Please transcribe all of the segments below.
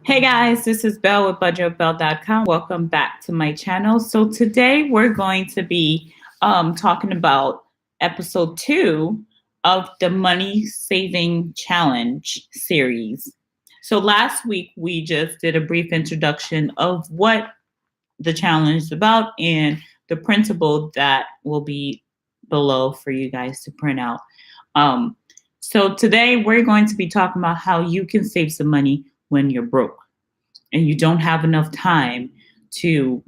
Hey guys, this is Belle with budgetbelle.com. Welcome back to my channel. So today we're going to be talking about episode 2 of the Money Saving Challenge series. So last week we just did a brief introduction of what the challenge is about and the principle that will be below for you guys to print out. Um, so today we're going to be talking about how you can save some money when you're broke and you don't have enough time to,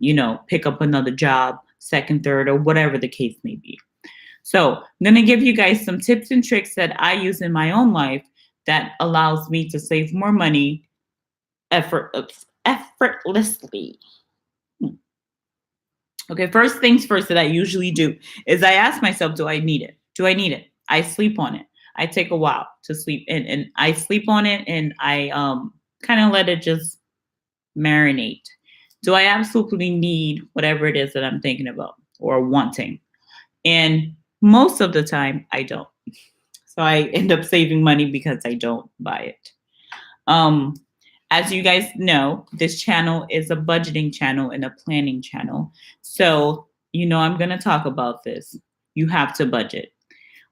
pick up another job, second, third, or whatever the case may be. So I'm going to give you guys some tips and tricks that I use in my own life that allows me to save more money effortlessly. Okay, first things first that I usually do is I ask myself, do I need it? Do I need it? I sleep on it. I take a while to sleep and I sleep on it and I kind of let it just marinate. Do I absolutely need whatever it is that I'm thinking about or wanting? And most of the time, I don't. So I end up saving money because I don't buy it. Um, as you guys know, this channel is a budgeting channel and a planning channel. So, I'm going to talk about this. You have to budget.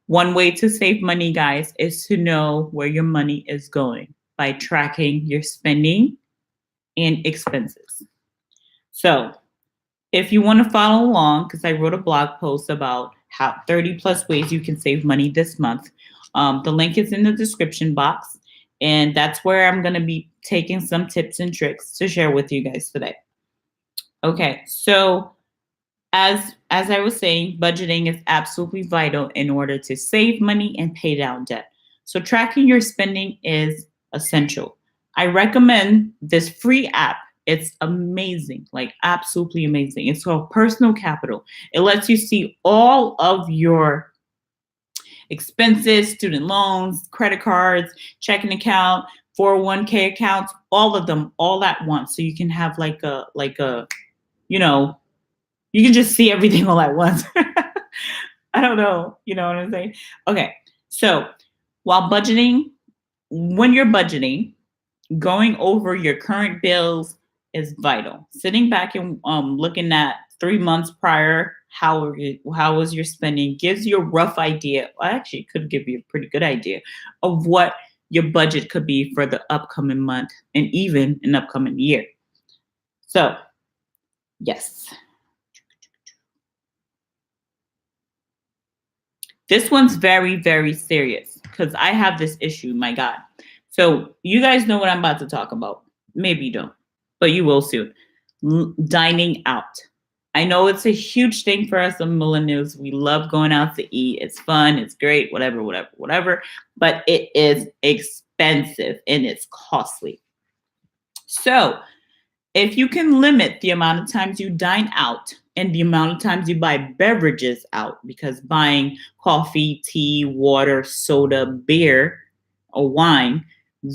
One way to save money, guys, is to know where your money is going by tracking your spending and expenses. So, if you want to follow along, because I wrote a blog post about how 30 plus ways you can save money this month, the link is in the description box, and that's where I'm going to be taking some tips and tricks to share with you guys today. Okay, so as I was saying, budgeting is absolutely vital in order to save money and pay down debt. So tracking your spending is essential. I recommend this free app. It's amazing, like absolutely amazing. It's called Personal Capital. It lets you see all of your expenses, student loans, credit cards, checking account, 401k accounts, all of them all at once. So you can have you know, you can just see everything all at once. I don't know. You know what I'm saying? Okay. So while budgeting, when you're budgeting, going over your current bills is vital. Sitting back and looking at 3 months prior, how was your spending gives you a rough idea. Well, actually, it could give you a pretty good idea of what your budget could be for the upcoming month and even an upcoming year. So, yes. This one's very, very serious because I have this issue, my God. So you guys know what I'm about to talk about. Maybe you don't, but you will soon. Dining out. I know it's a huge thing for us millennials. We love going out to eat. It's fun. It's great. Whatever. But it is expensive and it's costly. So if you can limit the amount of times you dine out and the amount of times you buy beverages out, because buying coffee, tea, water, soda, beer, or wine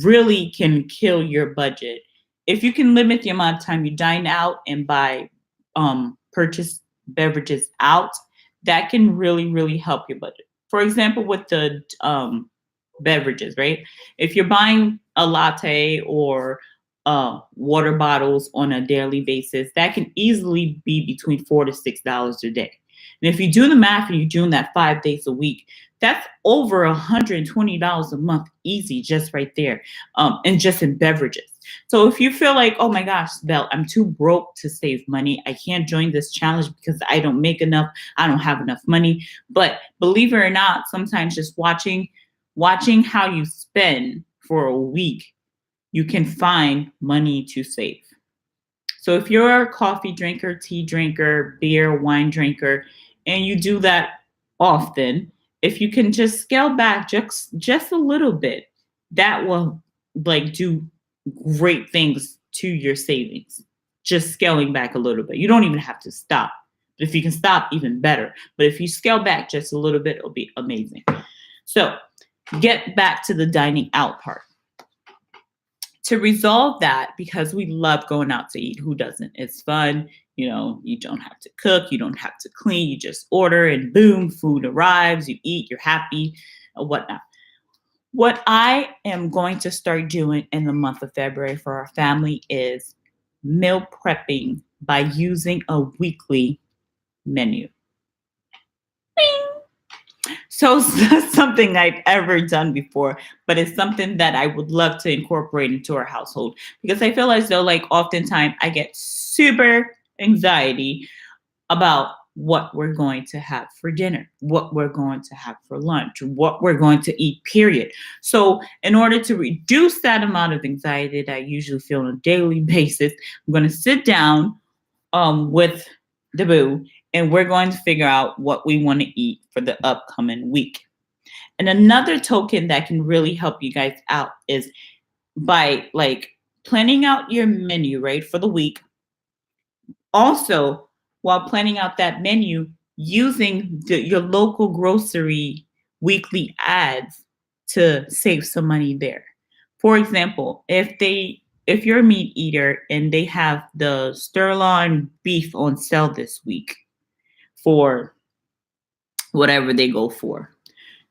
really can kill your budget. If you can limit the amount of time you dine out and buy purchase beverages out, that can really, really help your budget. For example, with the beverages, right? If you're buying a latte or water bottles on a daily basis, that can easily be between $4 to $6 a day. And if you do the math and you're doing that 5 days a week, that's over $120 a month, easy, just right there, and just in beverages. So if you feel like, oh my gosh, Belle, I'm too broke to save money, I can't join this challenge because I don't make enough, I don't have enough money. But believe it or not, sometimes just watching how you spend for a week, you can find money to save. So if you're a coffee drinker, tea drinker, beer, wine drinker, and you do that often, if you can just scale back just a little bit, that will do great things to your savings. Just scaling back a little bit. You don't even have to stop. But if you can stop, even better. But if you scale back just a little bit, it'll be amazing. So get back to the dining out part. To resolve that, because we love going out to eat. Who doesn't? It's fun. You don't have to cook. You don't have to clean. You just order and boom, food arrives. You eat, you're happy, or whatnot. What I am going to start doing in the month of February for our family is meal prepping by using a weekly menu. So it's not something I've ever done before, but it's something that I would love to incorporate into our household because I feel as though, like, oftentimes I get super anxiety about what we're going to have for dinner, what we're going to have for lunch, what we're going to eat, period. So, in order to reduce that amount of anxiety that I usually feel on a daily basis, I'm going to sit down with the boo and we're going to figure out what we want to eat for the upcoming week. And another token that can really help you guys out is by like planning out your menu, right, for the week. Also, while planning out that menu, using your local grocery weekly ads to save some money there. For example, if you're a meat eater and they have the sirloin beef on sale this week for whatever they go for,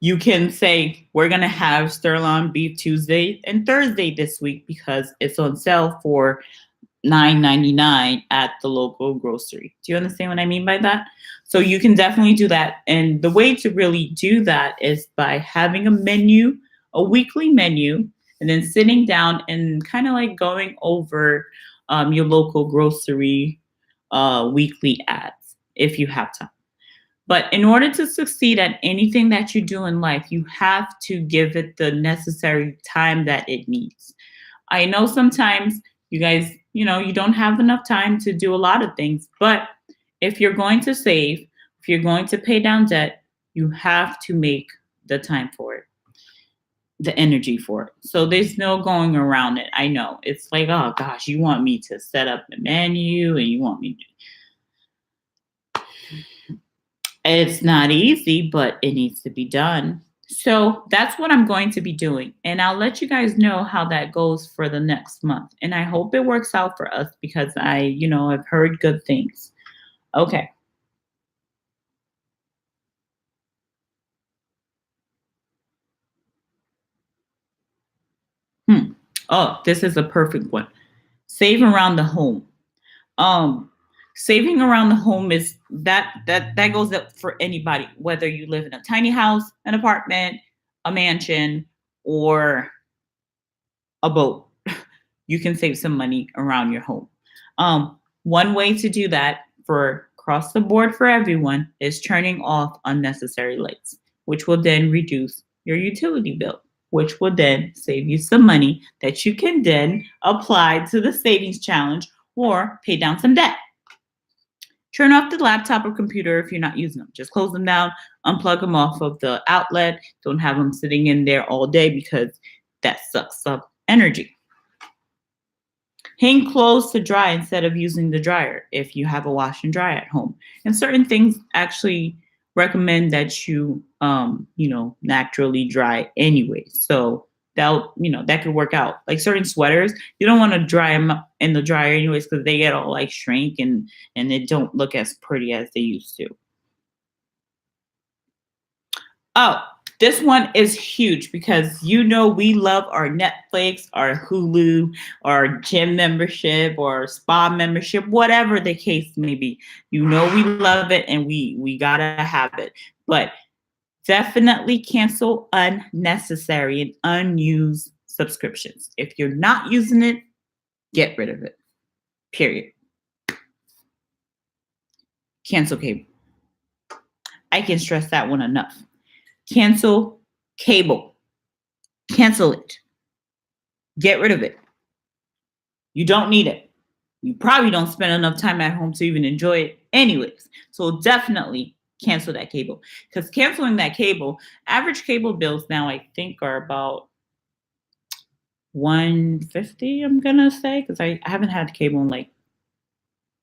you can say, we're going to have sirloin beef Tuesday and Thursday this week because it's on sale for $9.99 at the local grocery. Do you understand what I mean by that? So you can definitely do that. And the way to really do that is by having a menu, a weekly menu, and then sitting down and kind of like going over your local grocery weekly ads if you have time. But in order to succeed at anything that you do in life, you have to give it the necessary time that it needs. I know sometimes you guys, you don't have enough time to do a lot of things, but if you're going to save, if you're going to pay down debt, you have to make the time for it, the energy for it. So there's no going around it. I know it's like, oh gosh, you want me to set up the menu and you want me to. It's not easy, but it needs to be done. So that's what I'm going to be doing. And I'll let you guys know how that goes for the next month. And I hope it works out for us because I've heard good things. Okay. Oh, this is a perfect one. Save around the home. Um, Saving around the home is that goes up for anybody, whether you live in a tiny house, an apartment, a mansion, or a boat. You can save some money around your home. One way to do that for across the board for everyone is turning off unnecessary lights, which will then reduce your utility bill, which will then save you some money that you can then apply to the savings challenge or pay down some debt. Turn off the laptop or computer if you're not using them. Just close them down, unplug them off of the outlet. Don't have them sitting in there all day because that sucks up energy. Hang clothes to dry instead of using the dryer if you have a wash and dry at home. And certain things actually recommend that you, naturally dry anyway. So that could work out. Like certain sweaters, you don't want to dry them in the dryer anyways because they get all like shrink and they don't look as pretty as they used to. Oh, this one is huge because we love our Netflix, our Hulu, our gym membership, or spa membership, whatever the case may be. We love it and we gotta have it. But definitely cancel unnecessary and unused subscriptions. If you're not using it, get rid of it. Period. Cancel cable. I can stress that one enough. Cancel cable. Cancel it. Get rid of it. You don't need it. You probably don't spend enough time at home to even enjoy it anyways. So definitely cancel that cable. Because canceling that cable, average cable bills now I think are about $150, I'm gonna say, because I haven't had cable in like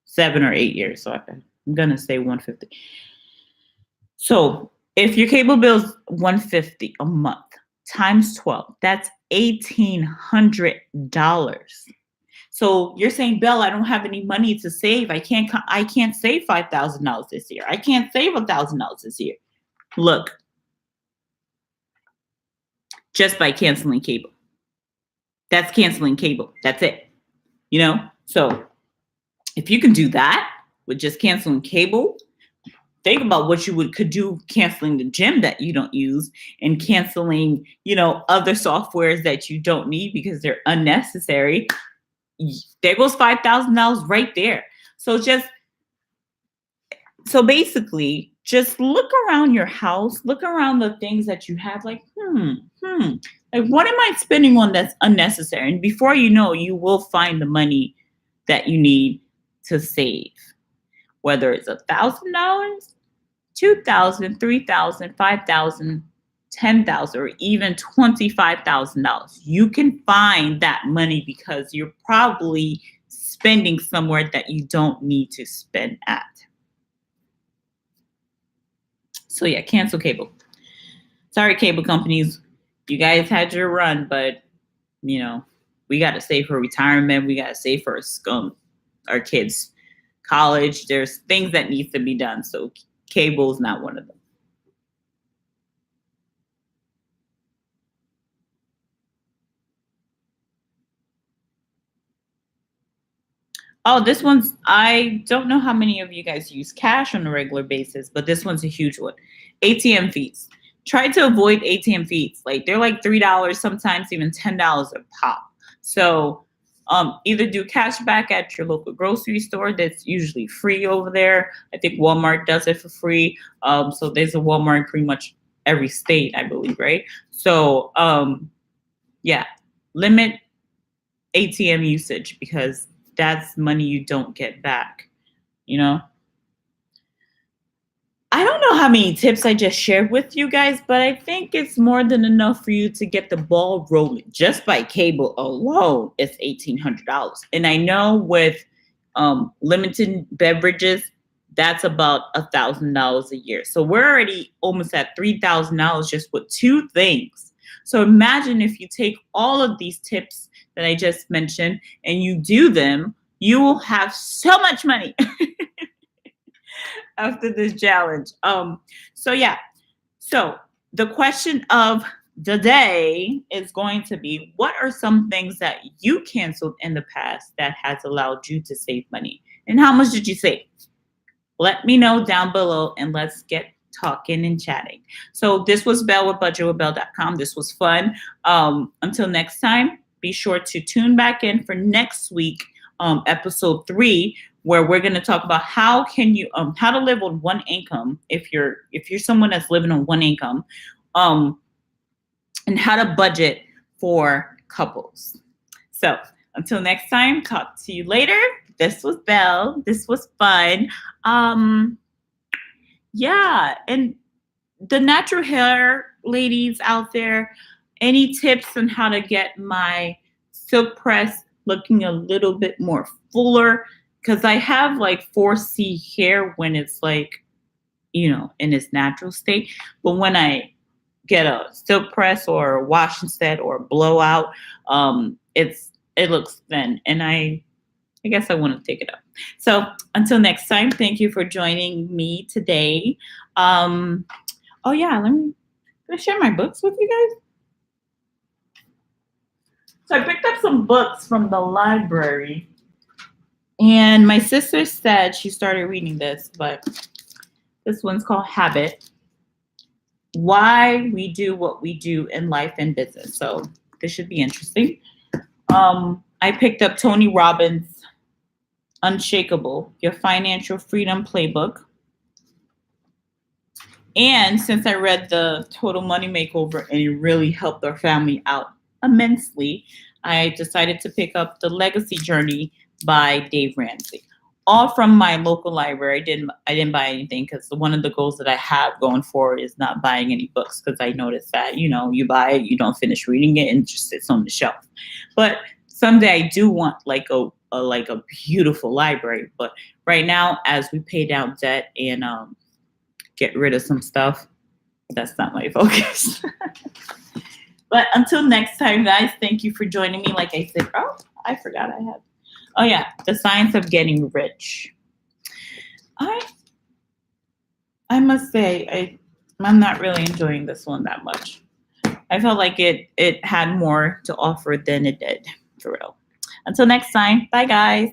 7 or 8 years. So I'm gonna say $150. So if your cable bill is $150 a month times 12, that's $1,800. So you're saying, Belle, I don't have any money to save. I can't save $5,000 this year. I can't save $1,000 this year. Look, just by canceling cable. That's canceling cable. That's it. So if you can do that with just canceling cable, think about what you could do canceling the gym that you don't use and canceling, other softwares that you don't need because they're unnecessary. There goes $5,000 right there. So basically, just look around your house, look around the things that you have, like, like, what am I spending on that's unnecessary? And before you know, you will find the money that you need to save, whether it's $1,000, 2,000, 3,000, 5,000, 10,000, or even $25,000. You can find that money because you're probably spending somewhere that you don't need to spend at. So yeah, cancel cable. Sorry, cable companies. You guys had your run, but we got to save for retirement. We got to save for our kids' college. There's things that needs to be done. So cable is not one of them. Oh, this one's, I don't know how many of you guys use cash on a regular basis, but this one's a huge one. ATM fees. Try to avoid ATM fees. Like, they're like $3, sometimes even $10 a pop. So either do cash back at your local grocery store. That's usually free over there. I think Walmart does it for free. So there's a Walmart in pretty much every state, I believe, right? So yeah, limit ATM usage because that's money you don't get back, I don't know how many tips I just shared with you guys, but I think it's more than enough for you to get the ball rolling. Just by cable alone, it's $1,800. And I know with limited beverages, that's about $1,000 a year. So we're already almost at $3,000 just with two things. So imagine if you take all of these tips that I just mentioned and you do them, you will have so much money after this challenge. So yeah. So the question of the day is going to be, what are some things that you canceled in the past that has allowed you to save money? And how much did you save? Let me know down below and let's get talking and chatting. So this was Belle with budgetwithbelle.com. This was fun. Until next time, be sure to tune back in for next week, episode 3, where we're going to talk about how to live on one income if you're someone that's living on one income, and how to budget for couples. So until next time, talk to you later. This was Belle. This was fun. Yeah, and the natural hair ladies out there, any tips on how to get my silk press looking a little bit more fuller? Because I have like 4C hair when it's like, in its natural state. But when I get a silk press or a wash instead or a blowout, it looks thin. And I guess I want to take it up. So until next time, thank you for joining me today. Oh yeah, can I share my books with you guys? So I picked up some books from the library, and my sister said she started reading this, but this one's called Habit: Why We Do What We Do in Life and Business. So this should be interesting. I picked up Tony Robbins' Unshakable, Your Financial Freedom Playbook. And since I read the Total Money Makeover and it really helped our family out immensely, I decided to pick up The Legacy Journey by Dave Ramsey. All from my local library. I didn't buy anything because one of the goals that I have going forward is not buying any books, because I noticed that, you buy it, you don't finish reading it, and it just sits on the shelf. But someday I do want like a beautiful library. But right now, as we pay down debt and get rid of some stuff, that's not my focus. But until next time, guys, thank you for joining me. Like I said, I forgot I had. Oh yeah, The Science of Getting Rich. I must say, I'm not really enjoying this one that much. I felt like it had more to offer than it did, for real. Until next time, bye guys.